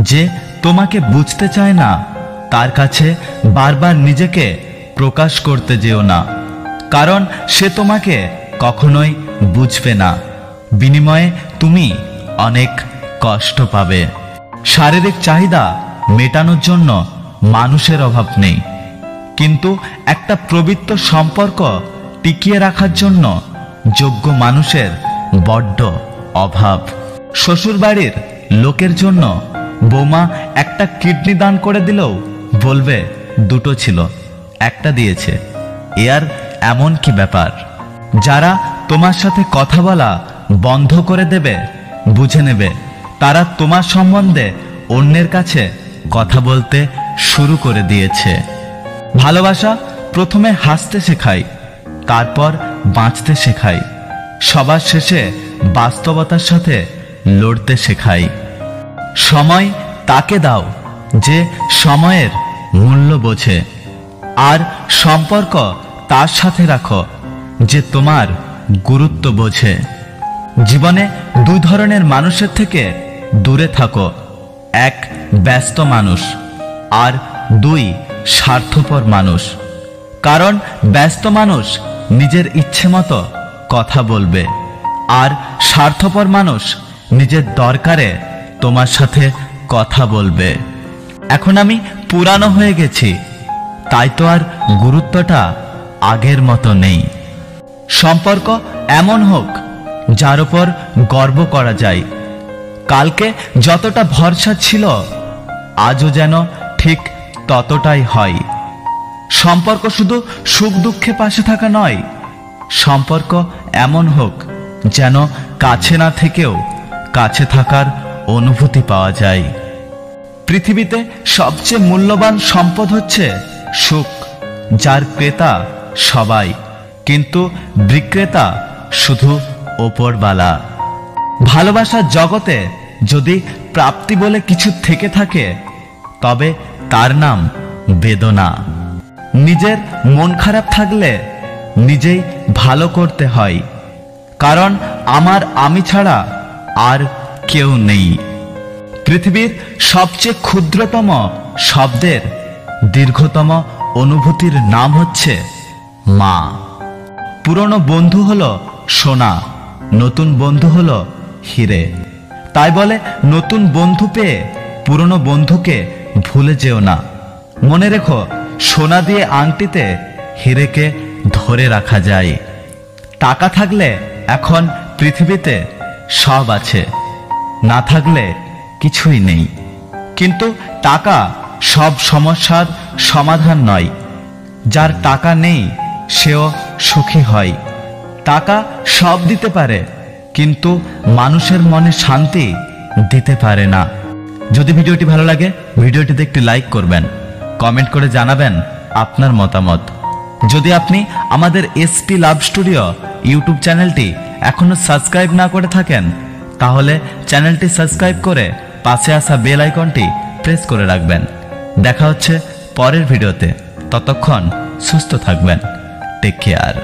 যে তোমাকে বুঝতে চায় না তার কাছে বারবার নিজেকে প্রকাশ করতে যেও না, কারণ সে তোমাকে কখনোই বুঝবে না। বিনিময়ে তুমি অনেক কষ্ট পাবে। শারীরিক চাহিদা মেটানোর জন্য মানুষের অভাব নেই, কিন্তু একটা পবিত্র সম্পর্ক টিকিয়ে রাখার জন্য যোগ্য মানুষের বড্ড অভাব। শ্বশুরবাড়ির লোকের জন্য বৌমা একটা কিডনি দান করে দিলেও বলবে দুটো ছিল, একটা দিয়েছে। এর এমন কি ব্যাপার? যারা তোমার সাথে কথা বলা বন্ধ করে দেবে, বুঝে নেবে তারা তোমার সম্বন্ধে অন্যের কাছে কথা বলতে শুরু করে দিয়েছে। ভালোবাসা প্রথমে হাসতে শেখায়, তারপর বাঁচতে শেখায়, সবার শেষে বাস্তবতার সাথে লড়তে শেখায়। সময় তাকে দাও যে সময়ের মূল্য বোঝে, আর সম্পর্ক তার সাথে রাখো যে তোমার গুরুত্ব বোঝে। জীবনে দুই ধরনের মানুষের থেকে দূরে থাকো, এক ব্যস্ত মানুষ আর দুই স্বার্থপর মানুষ। কারণ ব্যস্ত মানুষ নিজের ইচ্ছে মতো কথা বলবে, আর স্বার্থপর মানুষ নিজের দরকারে তোমার সাথে কথা বলবে। এখন আমি পুরানো হয়ে গেছি, তাই তো আর গুরুত্বটা আগের মতো নেই। সম্পর্ক এমন হোক যার উপর গর্ব করা যায়। কালকে যতটা ভরসা ছিল আজও যেন ঠিক ততটাই হয়। সম্পর্ক শুধু সুখ দুঃখে পাশে থাকা নয়, সম্পর্ক এমন হোক যেন কাছে না থেকেও কাছে থাকার অনুভূতি পাওয়া যায়। পৃথিবীতে সবচেয়ে মূল্যবান সম্পদ হচ্ছে সুখ, যার ক্রেতা সবাই, কিন্তু বিক্রেতা শুধু ওপরওয়ালা। ভালোবাসার জগতে যদি প্রাপ্তি বলে কিছু থেকে থাকে তবে তার নাম বেদনা। নিজের মন খারাপ থাকলে নিজেই ভালো করতে হয়, কারণ আমার আমি ছাড়া আর কেউ নেই। পৃথিবীর সবচেয়ে ক্ষুদ্রতম শব্দের দীর্ঘতম অনুভূতির নাম হচ্ছে মা। পুরনো বন্ধু হলো সোনা, নতুন বন্ধু হলো হিরে। তাই বলে নতুন বন্ধু পেয়ে পুরনো বন্ধুকে ভুলে যেও না। মনে রেখো, সোনা দিয়ে আংটিতে হিরেকে ধরে রাখা যায়। টাকা থাকলে এখন পৃথিবীতে সব আছে, না থাকলে কিছুই নেই। কিন্তু টাকা সব সমস্যার সমাধান নয়। যার টাকা নেই সেও সুখী হয়। টাকা সব দিতে পারে, কিন্তু মানুষের মনে শান্তি দিতে পারে না। যদি ভিডিওটি ভালো লাগে ভিডিওটিতে একটি লাইক করবেন, কমেন্ট করে জানাবেন আপনার মতামত। যদি আপনি আমাদের এসপি লাভ স্টুডিও ইউটিউব চ্যানেলটি এখনো সাবস্ক্রাইব না করে থাকেন তাহলে চ্যানেলটি সাবস্ক্রাইব করে পাশে আসা বেল আইকনটি প্রেস করে রাখবেন। দেখা হচ্ছে পরের ভিডিওতে, ততক্ষণ সুস্থ থাকবেন। Take care.